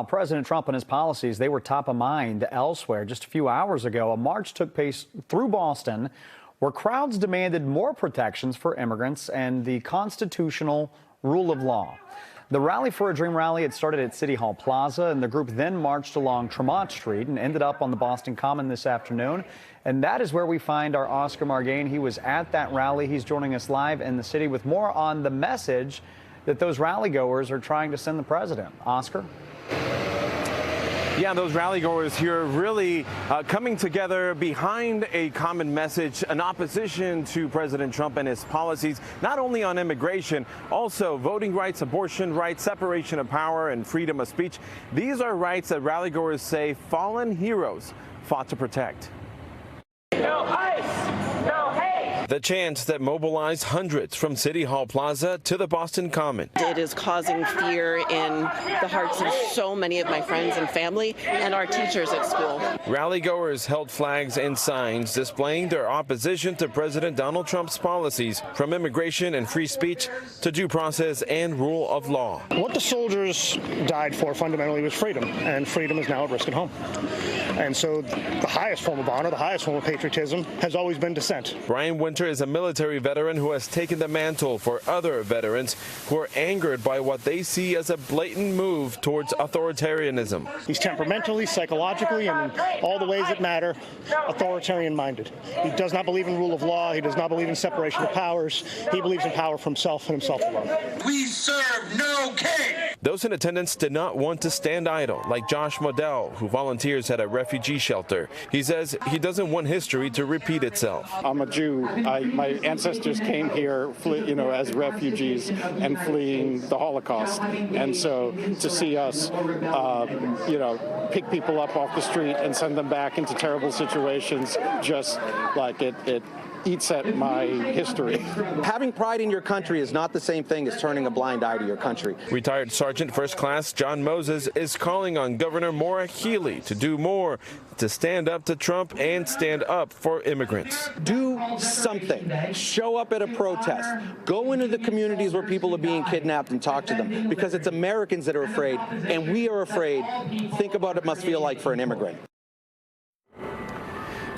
President Trump and his policies, they were top of mind elsewhere. Just a few hours ago, a march took place through Boston where crowds demanded more protections for immigrants and the constitutional rule of law. The Rally for a Dream rally had started at City Hall Plaza, and the group then marched along Tremont Street and ended up on the Boston Common this afternoon. And that is where we find our Oscar Margain. He was at that rally. He's joining us live in the city with more on the message that those rally goers are trying to send the president. Oscar? Yeah, those rallygoers here really coming together behind a common message, an opposition to President Trump and his policies, not only on immigration, also voting rights, abortion rights, separation of power, and freedom of speech. These are rights that rallygoers say fallen heroes fought to protect. No ICE! No hate! The chants that mobilized hundreds from City Hall Plaza to the Boston Common. It is causing fear in the hearts of so many of my friends and family and our teachers at school. Rallygoers held flags and signs displaying their opposition to President Donald Trump's policies, from immigration and free speech to due process and rule of law. What the soldiers died for fundamentally was freedom, and freedom is now at risk at home. And so the highest form of honor, the highest form of patriotism has always been dissent. Brian Winter is a military veteran who has taken the mantle for other veterans who are angered by what they see as a blatant move towards authoritarianism. He's temperamentally, psychologically, and in all the ways that matter, authoritarian-minded. He does not believe in rule of law. He does not believe in separation of powers. He believes in power for himself and himself alone. We serve no king! Those in attendance did not want to stand idle, like Josh Modell, who volunteers at a refugee shelter. He says he doesn't want history to repeat itself. I'm a Jew. My ancestors came here, as refugees and fleeing the Holocaust. And so to see us, pick people up off the street and send them back into terrible situations, just like it eats at my history. Having pride in your country is not the same thing as turning a blind eye to your country. Retired Sergeant First Class John Moses is calling on Governor Maura Healey to do more to stand up to Trump and stand up for immigrants. Do something. Show up at a protest. Go into the communities where people are being kidnapped and talk to them, because it's Americans that are afraid, and we are afraid. Think about what it must feel like for an immigrant.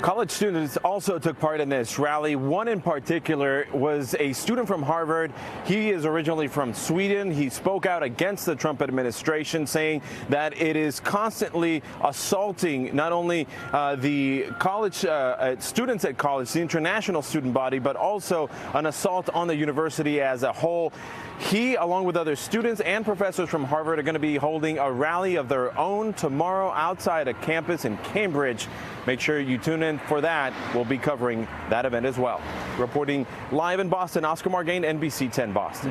College students also took part in this rally. One in particular was a student from Harvard. He is originally from Sweden. He spoke out against the Trump administration, saying that it is constantly assaulting not only the college students at college, the international student body, but also an assault on the university as a whole. He, along with other students and professors from Harvard, are going to be holding a rally of their own tomorrow outside a campus in Cambridge. Make sure you tune in for that. We'll be covering that event as well. Reporting live in Boston, Oscar Margain, NBC 10 Boston.